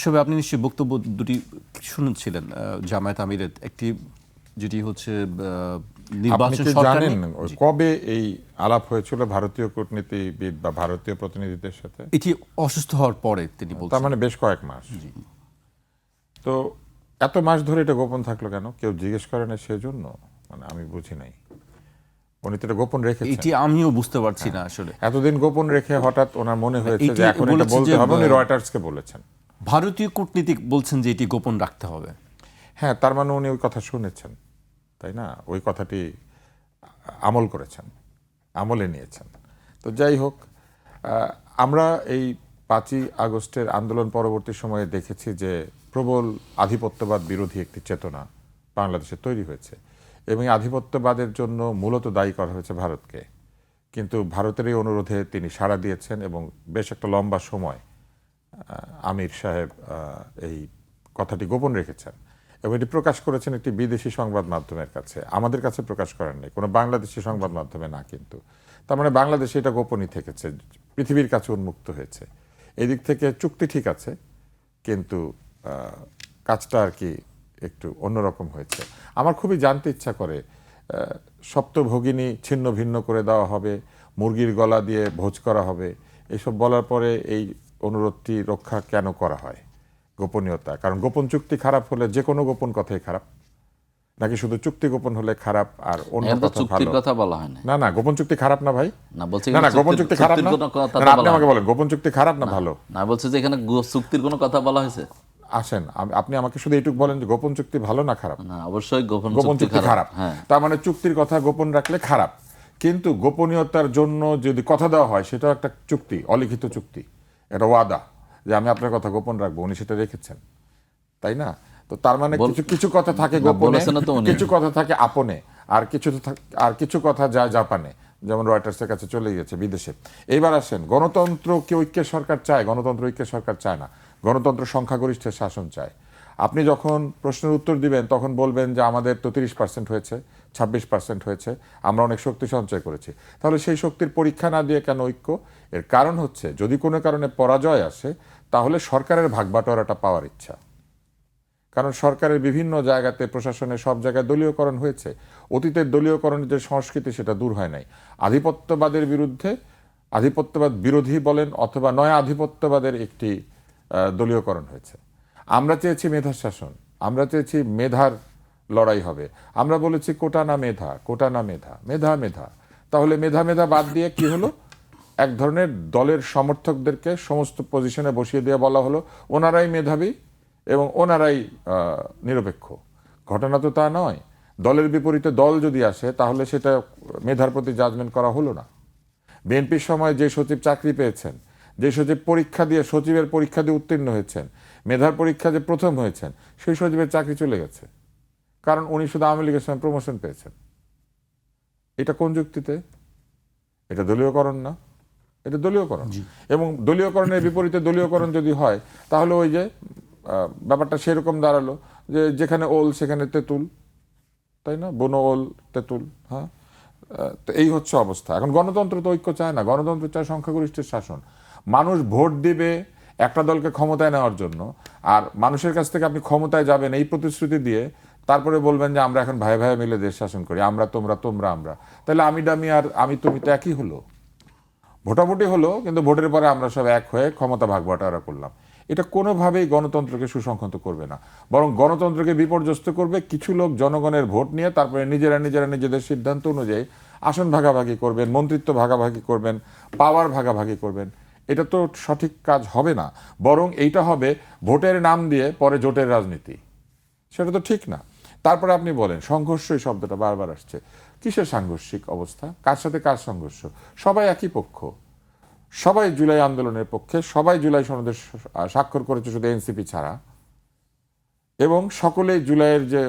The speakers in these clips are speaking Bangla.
তবে আপনি নিশ্চয়ই বক্তব্য দুটি শুনেছিলেন জামায়াত আমিরের, একটি যেটি হচ্ছে নির্বাচন সরকার জানেন কবে এই আলাপ হয়েছিল ভারতীয় কূটনীতিবিদ বা ভারতীয় প্রতিনিধিদের সাথে? এটি অসুস্থ হওয়ার পরে তিনি বলছেন। তার মানে বেশ কয়েক মাস। তো এত মাস ধরে এটা গোপন থাকলো কেন? কেউ জিজ্ঞেস করে না সেজন্য? মানে আমি বুঝি নাই। উনি তো এটা গোপন রেখেছেন। এটি আমিও বুঝতে পারছি না আসলে। এতদিন গোপন রেখে হঠাৎ ওনার মনে হয়েছে যে এখন এটা বলতে হবে, উনি রয়টার্সকে বলেছেন। ভারতীয় কূটনীতিক বলছেন যে এটি গোপন রাখতে হবে। হ্যাঁ, তার মানে উনি ওই কথা শুনেছেন, তাই না? ওই কথাটি আমল করেছেন, আমলে নিয়েছেন। তো যাই হোক, আমরা এই 5ই আগস্টের আন্দোলন পরবর্তী সময়ে দেখেছি যে প্রবল আধিপত্যবাদ বিরোধী একটি চেতনা বাংলাদেশে তৈরি হয়েছে এবং আধিপত্যবাদের জন্য মূলত দায়ী করা হয়েছে ভারতকে। কিন্তু ভারতের এই অনুরোধে তিনি সাড়া দিয়েছেন এবং বেশ একটা লম্বা সময় আমির সাহেব এই কথাটি গোপন রেখেছেন এবং এটি প্রকাশ করেছেন একটি বিদেশি সংবাদ মাধ্যমের কাছে, আমাদের কাছে প্রকাশ করেন নাই, কোনো বাংলাদেশি সংবাদ মাধ্যমে না। কিন্তু তার মানে বাংলাদেশে এটা গোপনই থেকেছে, পৃথিবীর কাছে উন্মুক্ত হয়েছে। এই দিক থেকে চুক্তি ঠিক আছে, কিন্তু কাজটা আর কি একটু অন্যরকম হয়েছে। আমার খুবই জানতে ইচ্ছা করে, সপ্তভগিনী ছিন্ন ভিন্ন করে দেওয়া হবে, মুরগির গলা দিয়ে ভোজ করা হবে, এসব বলার পরে এই অনুরোধটি রক্ষা কেন করা হয়? গোপনীয়তা। কারণ গোপন চুক্তি খারাপ হলে যে কোনো গোপন কথাই খারাপ, নাকি শুধু চুক্তি গোপন হলে খারাপ আর অন্য কথা ভালো? কথা বলা হয় না না, গোপন চুক্তি খারাপ না ভাই। না, বলছি না, গোপন চুক্তি খারাপ না। আপনি আমাকে বলেন গোপন চুক্তি খারাপ না ভালো? না, বলছে যে এখানে চুক্তির কোনো কথা বলা হয়েছে। আসেন, আপনি আমাকে শুধু এইটুকু বলেন যে গোপন চুক্তি ভালো না খারাপ? না, অবশ্যই গোপন চুক্তি খারাপ। তার মানে চুক্তির কথা গোপন রাখলে খারাপ, কিন্তু গোপনীয়তার জন্য যদি কথা দেওয়া হয় সেটাও একটা চুক্তি, অলিখিত চুক্তি, এটা ওয়াদা যে আমি আপনার কথা গোপন রাখবো। উনি সেটা রেখেছেন, তাই না? তো তার মানে কিছু কথা থাকে গোপনে, কিছু কথা থাকে আপনে, আর কিছু কথা যায় জাপানে, যেমন রয়টার্সের কাছে চলে গেছে বিদেশে। এইবার আসেন, গণতন্ত্র কি ঐক্যের সরকার চায়? গণতন্ত্র ঐক্যের সরকার চায় না। গণতন্ত্র সংখ্যাগরিষ্ঠের শাসন চায়। আপনি যখন প্রশ্নের উত্তর দিবেন তখন বলবেন যে আমাদের তো 30% হয়েছে, 26% হয়েছে, আমরা অনেক শক্তি সঞ্চয় করেছি। তাহলে সেই শক্তির পরীক্ষা না দিয়ে কেন ঐক্য? এর কারণ হচ্ছে যদি কোনো কারণে পরাজয় আসে তাহলে সরকারের ভাগবাটোয়ারাটা পাওয়ার ইচ্ছা। কারণ সরকারের বিভিন্ন জায়গাতে, প্রশাসনের সব জায়গায় দলীয়করণ হয়েছে। অতীতের দলীয়করণের যে সংস্কৃতি সেটা দূর হয় নাই। আধিপত্যবাদের বিরুদ্ধে, আধিপত্যবাদ বিরোধী বলেন অথবা নয়া আধিপত্যবাদের একটি দলীয়করণ হয়েছে। আমরা চেয়েছি মেধার শাসন, আমরা চেয়েছি মেধার লড়াই হবে। আমরা বলেছি কোটা না মেধা, কোটা না মেধা, মেধা মেধা। তাহলে মেধা মেধা বাদ দিয়ে কি হলো? এক ধরনের দলের সমর্থকদেরকে সমস্ত পজিশনে বসিয়ে দিয়ে বলা হলো ওনারাই মেধাবী এবং ওনারাই নিরপেক্ষ। ঘটনা তো তা নয়। দলের বিপরীতে দল যদি আসে তাহলে সেটা মেধার প্রতি জাজমেন্ট করা হলো না। বিএনপির সময় যে সচিব চাকরি পেয়েছেন, যে সচিব পরীক্ষা দিয়ে, সচিবের পরীক্ষা দিয়ে উত্তীর্ণ হয়েছেন, মেধার পরীক্ষা যে প্রথম হয়েছেন, সেই সচিবের চাকরি চলে গেছে, কারণ উনি শুধু আওয়ামী লীগের সময় প্রমোশন পেয়েছেন। এটা কোন যুক্তিতে? এটা দলীয়করণ না? এটা দলীয়করণ। এবং দলীয়করণের বিপরীতে দলীয়করণ যদি হয় তাহলে ওই যে ব্যাপারটা সেরকম দাঁড়ালো যে যেখানে ওল সেখানে তেঁতুল, তাই না? বনো ওল তেঁতুল। হ্যাঁ, তো এই হচ্ছে অবস্থা। এখন গণতন্ত্র তো ঐক্য চায় না, গণতন্ত্র চায় সংখ্যাগরিষ্ঠের শাসন। মানুষ ভোট দিবে একটা দলকে ক্ষমতায় নেওয়ার জন্য, আর মানুষের কাছ থেকে আপনি ক্ষমতায় যাবেন এই প্রতিশ্রুতি দিয়ে তারপরে বলবেন যে আমরা এখন ভাই ভাই মিলে দেশ শাসন করি, আমরা তোমরা, তোমরা আমরা। তাহলে আমি ডামি আর আমি তুমি তো একই হলো। ভোটাভুটি হলো, কিন্তু ভোটের পরে আমরা সব এক হয়ে ক্ষমতা ভাগ-বাটোয়ারা করলাম। এটা কোনোভাবেই গণতন্ত্রকে সুসংহত করবে না, বরং গণতন্ত্রকে বিপর্যস্ত করবে। কিছু লোক জনগণের ভোট নিয়ে তারপরে নিজেরা নিজেদের সিদ্ধান্ত অনুযায়ী আসন ভাগাভাগি করবেন, মন্ত্রিত্ব ভাগাভাগি করবেন, পাওয়ার ভাগাভাগি করবেন। এটা তো সঠিক কাজ হবে না, বরং এইটা হবে ভোটের নাম দিয়ে পরে জোটের রাজনীতি। সেটা তো ঠিক না। তারপরে আপনি বলেন সংঘর্ষ, এই শব্দটা বারবার আসছে। কিসের সাংঘর্ষিক অবস্থা? কার সাথে কার সংঘর্ষ? সবাই একই পক্ষ, সবাই জুলাই আন্দোলনের পক্ষে, সবাই জুলাই সনদে স্বাক্ষর করেছে শুধু এনসিপি ছাড়া, এবং সকলেই জুলাইয়ের যে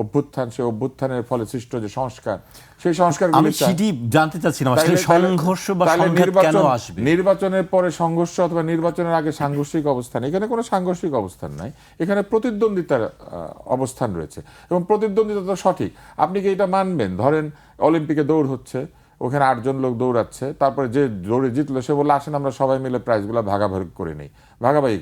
অভ্যুত্থান, সেই অভ্যুত্থানের ফলে সৃষ্ট যে সংস্কার, সেই সংস্কারগুলো আমি সেটি জানতে চাচ্ছিলাম আসলে সংঘর্ষ বা সংঘাত কেন আসবে? নির্বাচনের পরে সংঘর্ষ অথবা নির্বাচনের আগে সাংঘর্ষিক অবস্থান, এখানে কোনো সাংঘর্ষিক অবস্থান নাই, এখানে প্রতিদ্বন্দ্বিতার অবস্থান রয়েছে এবং প্রতিদ্বন্দ্বিতা তো সঠিক। আপনি কি এটা মানবেন? ধরেন অলিম্পিকে দৌড় হচ্ছে, ওখানে 8 জন লোক দৌড়াচ্ছে, তারপরে যে দৌড়ে জিতলো সে বললো আসেন আমরা সবাই মিলে প্রাইজগুলো ভাগাভাগি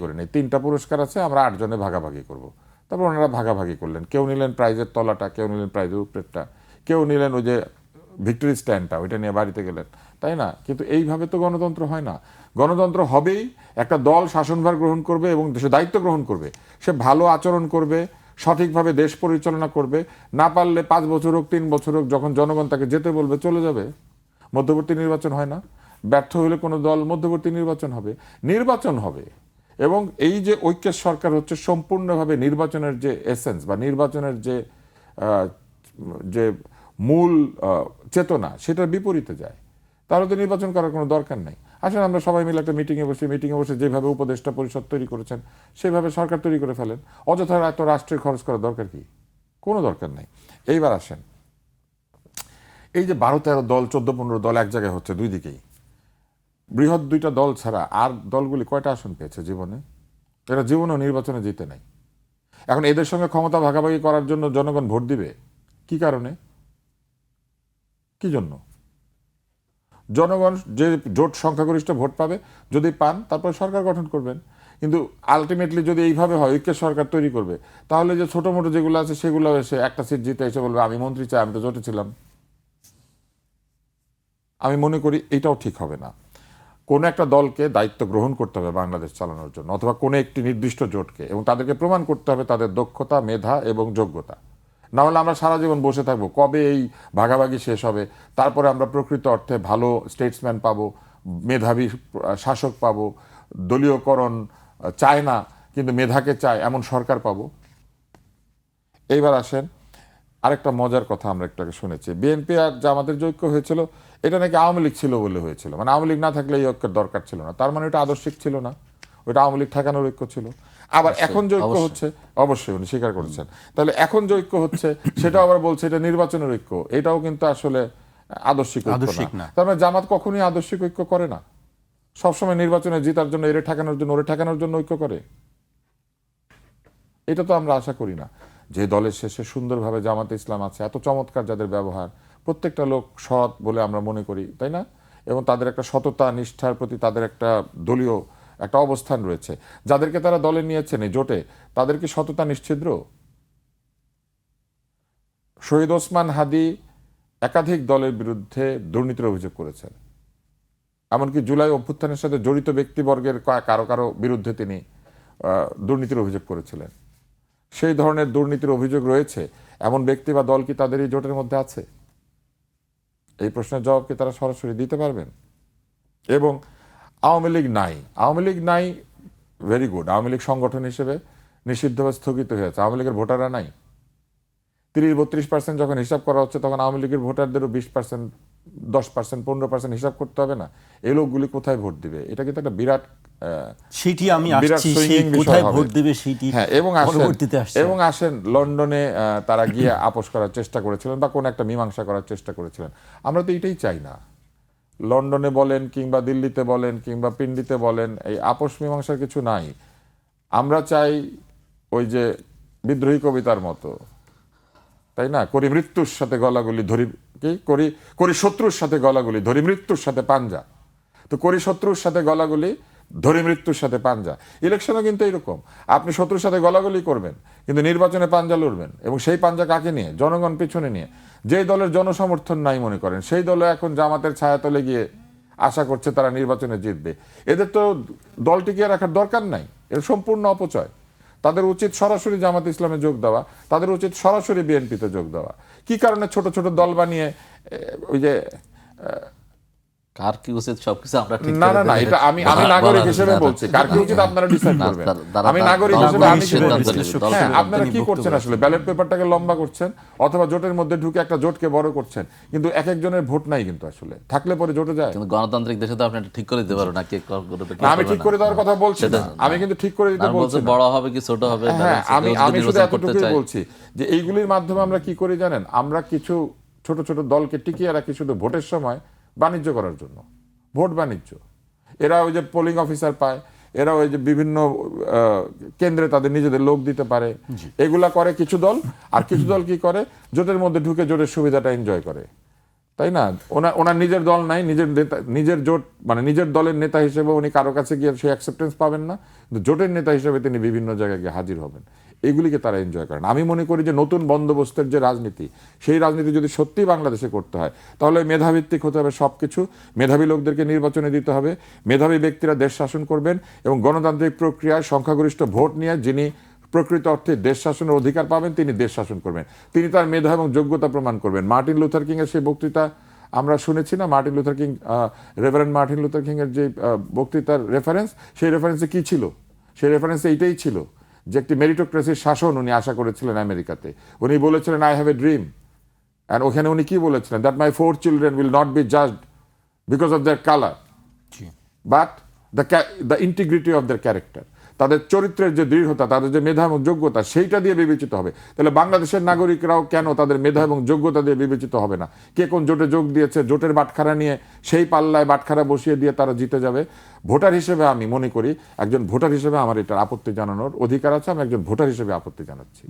করে নেই। 3টা পুরস্কার আছে, আমরা 8 জনে ভাগাভাগি করব। তারপর ওনারা ভাগাভাগি করলেন, কেউ নিলেন প্রাইজের তলাটা, কেউ নিলেন প্রাইজের উপরেরটা, কেউ নিলেন ওই যে ভিক্টোরি স্ট্যান্ডটা, ওইটা নিয়ে বাড়িতে গেলেন, তাই না? কিন্তু এইভাবে তো গণতন্ত্র হয় না। গণতন্ত্র হবেই একটা দল শাসনভার গ্রহণ করবে এবং সে দায়িত্ব গ্রহণ করবে, সে ভালো আচরণ করবে, সঠিকভাবে দেশ পরিচালনা করবে, না পারলে 5 বছর হোক 3 বছর হোক, যখন জনগণ তাকে যেতে বলবে চলে যাবে। মধ্যবর্তী নির্বাচন হয় না, ব্যর্থ হলে কোনো দল মধ্যবর্তী নির্বাচন হবে। এবং এই যে ঐক্যের সরকার হচ্ছে সম্পূর্ণভাবে নির্বাচনের যে এসেন্স বা নির্বাচনের যে মূল চেতনা, সেটার বিপরীতে যায়। তাহলে তো নির্বাচন করার কোনো দরকার নেই। আসলে আমরা সবাই মিলে একটা মিটিংয়ে বসে যেভাবে উপদেষ্টা পরিষদ তৈরি করেছেন সেভাবে সরকার তৈরি করে ফেলেন। অযথা এত রাষ্ট্রের খরচ করার দরকার কি? কোনো দরকার নেই। এইবার আসেন, এই যে 12-13 দল 14-15 দল এক জায়গায় হচ্ছে দুই দিকেই, বৃহৎ 2টা দল ছাড়া আর দলগুলি কয়টা আসন পেয়েছে জীবনে? এরা জীবনেও নির্বাচনে জিতে নাই। এখন এদের সঙ্গে ক্ষমতা ভাগাভাগি করার জন্য জনগণ ভোট দিবে কি কারণে? কি জন্য? জনগণ যে জোট সংখ্যাগরিষ্ঠ ভোট পাবে, যদি পান তারপর সরকার গঠন করবেন। কিন্তু আলটিমেটলি যদি এইভাবে হয়, ঐক্যের সরকার তৈরি করবে, তাহলে যে ছোট মোটো যেগুলো আছে সেগুলো এসে একটা সিট জিতে এসে বলবে আমি মন্ত্রী চাই, আমি তো জোটে ছিলাম। আমি মনে করি এটাও ঠিক হবে না। কোনো একটা দলকে দায়িত্ব গ্রহণ করতে হবে বাংলাদেশ চালানোর জন্য, অথবা কোনো একটি নির্দিষ্ট জোটকে, এবং তাদেরকে প্রমাণ করতে হবে তাদের দক্ষতা, মেধা এবং যোগ্যতা। না হলে আমরা সারা জীবন বসে থাকবো, কবে এই ভাগাভাগি শেষ হবে, তারপরে আমরা প্রকৃত অর্থে ভালো স্টেটসম্যান পাবো, মেধাবী শাসক পাবো, দলীয়করণ চায় না কিন্তু মেধাকে চায় এমন সরকার পাবো। এইবার আসেন, আরেকটা মজার কথা আমরা একটু আগে শুনেছি, বিএনপি আর জামাতের যে ঐক্য হয়েছিল এটা নাকি আওয়ামী লীগ ছিল বলে হয়েছিল, মানে আওয়ামী লীগ না থাকলে এই ঐক্যের দরকার ছিল না। তার মানে এটা আদর্শিক ছিল না, ওইটা আওয়ামী লীগ ঠেকানোর ঐক্য ছিল। আবার এখন যে ঐক্য হচ্ছে, অবশ্যই উনি স্বীকার করেছেন, তাহলে এখন যে ঐক্য হচ্ছে সেটা আবার বলছে এটা নির্বাচনের ঐক্য, এটাও কিন্তু আসলে আদর্শিক ঐক্য না। তার মানে জামাত কখনোই আদর্শিক ঐক্য করে না, সবসময় নির্বাচনে জেতার জন্য, এরে ঠেকানোর জন্য, ওরে ঠেকানোর জন্য ঐক্য করে। এটা তো আমরা আশা করি না। যে দলের শেষে সুন্দরভাবে জামাতে ইসলাম আছে, এত চমৎকার যাদের ব্যবহার, প্রত্যেকটা লোক সৎ বলে আমরা মনে করি, তাই না? এবং তাদের একটা সততা নিষ্ঠার প্রতি তাদের একটা দলীয় একটা অবস্থান রয়েছে, যাদেরকে তারা দলে নিয়েছেন এই জোটে, তাদের কি সততা নিশ্ছিদ্র? শহীদ ওসমান হাদি একাধিক দলের বিরুদ্ধে দুর্নীতির অভিযোগ করেছেন, এমনকি জুলাই অভ্যুত্থানের সাথে জড়িত ব্যক্তিবর্গের কারো বিরুদ্ধে তিনি দুর্নীতির অভিযোগ করেছিলেন। সেই ধরনের দুর্নীতির অভিযোগ রয়েছে এমন ব্যক্তি বা দল কি তাদের এই জোটের মধ্যে আছে? এই প্রশ্নের জবাব কি তারা সরাসরি দিতে পারবেন? এবং আওয়ামী লীগ নাই, ভেরি গুড, আওয়ামী লীগ সংগঠন হিসেবে নিষিদ্ধ বা স্থগিত হয়েছে, আওয়ামী লীগের ভোটাররা নাই। 30-32% যখন হিসাব করা হচ্ছে তখন আওয়ামী লীগের ভোটারদেরও 20%, 10%, 15% হিসাব করতে হবে না? এই লোকগুলি কোথায় ভোট দিবে? এটা কিন্তু একটা বিরাট সেটি আমি আসছি, সেই কোথায় ভোট দিবে সেটি। হ্যাঁ, এবং আসেন লন্ডনে তারা গিয়ে আপোষ করার চেষ্টা করেছিলেন বা কোন একটা মীমাংসা করার চেষ্টা করেছিলেন। আমরা তো এটাই চাই না। লন্ডনে বলেন কিংবা দিল্লিতে বলেন কিংবা পিন্ডিতে বলেন, এই আপোষ মীমাংসার কিছু নাই। আমরা চাই ওই যে বিদ্রোহী কবিতার মতো, তাই না, করি মৃত্যুর সাথে গলাগুলি ধরি, কি করি শত্রুর সাথে গলাগুলি ধরি মৃত্যুর সাথে পাঞ্জা। তো করি শত্রুর সাথে গলাগুলি ধরি মৃত্যুর সাথে পাঞ্জা। ইলেকশনও কিন্তু এরকম, আপনি শত্রুর সাথে গলাগলি করবেন কিন্তু নির্বাচনে পাঞ্জা লড়বেন, এবং সেই পাঞ্জা কাকে নিয়ে? জনগণ পিছনে নিয়ে। যেই দলের জনসমর্থন নাই মনে করেন, সেই দলে এখন জামাতের ছায়াতলে গিয়ে আশা করছে তারা নির্বাচনে জিতবে। এদের তো দল টিকিয়ে রাখার দরকার নাই, এর সম্পূর্ণ অপচয়। তাদের উচিত সরাসরি জামাত ইসলামে যোগ দেওয়া, তাদের উচিত সরাসরি বিএনপিতে যোগ দেওয়া। কি কারণে ছোট ছোট দল বানিয়ে ওই যে কার কি উচিত সবকিছু আমরা ঠিক না, এটা আমি নাগরিক হিসেবে বলছি, কার কি উচিত আপনারা ডিসাইড করবেন। আমি নাগরিক হিসেবে আমি হ্যাঁ, আপনারা কি করছেন আসলে? ব্যালট পেপারটাকে লম্বা করছেন অথবা জোটের মধ্যে ঢুকে একটা জোটকে বড় করছেন, কিন্তু এক একজনের ভোট নাই কিন্তু আসলে, থাকলে পরে জোটে যায়। কিন্তু গণতান্ত্রিক দেশে তো আপনি এটা ঠিক করে দিতে পারো না, কে করবে না, আমি ঠিক করে দেওয়ার কথা বলছি না, আমি কিন্তু ঠিক করে দিতে বলছি না। বড় হবে কি ছোট হবে, হ্যাঁ, আমি শুধু এতটুকুই বলছি যে এইগুলির মাধ্যমে আমরা কি করি জানেন? আমরা কিছু ছোট ছোট দলকে টিকিয়ে রাখি শুধু ভোটের সময় বাণিজ্য করার জন্য, ভোট বাণিজ্য। এরা ওই যে পোলিং অফিসার পায়, এরা ওই যে বিভিন্ন কেন্দ্রে তাদের নিজেদের লোক দিতে পারে, এগুলা করে কিছু দল। আর কিছু দল কি করে? জোটের মধ্যে ঢুকে জোটের সুবিধাটা এনজয় করে। তাই না? ওনার নিজের দল নাই, নিজের জোট, মানে নিজের দলের নেতা হিসেবে উনি কারো কাছে গিয়ে সেই অ্যাকসেপ্টেন্স পাবেন না, কিন্তু জোটের নেতা হিসেবে তিনি বিভিন্ন জায়গায় গিয়ে হাজির হবেন। এগুলিকে তারা এনজয় করেন। আমি মনে করি যে নতুন বন্দোবস্তের যে রাজনীতি, সেই রাজনীতি যদি সত্যি বাংলাদেশে করতে হয়, তাহলে মেধাভিত্তিক হতে হবে সবকিছু। মেধাবী লোকদেরকে নির্বাচনে দিতে হবে, মেধাবী ব্যক্তিরা দেশ শাসন করবেন, এবং গণতান্ত্রিক প্রক্রিয়ায় সংখ্যাগরিষ্ঠ ভোট নিয়ে যিনি প্রকৃত অর্থে দেশ শাসনের অধিকার পাবেন তিনি দেশ শাসন করবেন, তিনি তার মেধা এবং যোগ্যতা প্রমাণ করবেন। মার্টিন লুথার কিং এর সেই বক্তৃতা আমরা শুনেছি না, Martin Luther king, reverend Martin Luther king এর যে বক্তৃতার রেফারেন্স, সেই রেফারেন্সে কি ছিল? সেই রেফারেন্সে এইটাই ছিল যে একটি মেরিটোক্রেসির শাসন উনি আশা করেছিলেন আমেরিকাতে। উনি বলেছিলেন I have a dream, and ওখানে উনি কি বলেছিলেন? That my 4 children will not be judged because of their colour, but the integrity of their character. তাদের চরিত্রের যে দৃঢ়তা, তাদের যে মেধা এবং যোগ্যতা, সেইটা দিয়ে বিবেচিত হবে। তাহলে বাংলাদেশের নাগরিকরাও কেন তাদের মেধা এবং যোগ্যতা দিয়ে বিবেচিত হবে না? কে কোন জোটে যোগ দিয়েছে, জোটের বাটখারা নিয়ে সেই পাল্লায় বাটখারা বসিয়ে দিয়ে তারা জিতে যাবে? ভোটার হিসেবে আমি মনে করি, একজন ভোটার হিসেবে আমার এটার আপত্তি জানানোর অধিকার আছে, আমি একজন ভোটার হিসেবে আপত্তি জানাচ্ছি।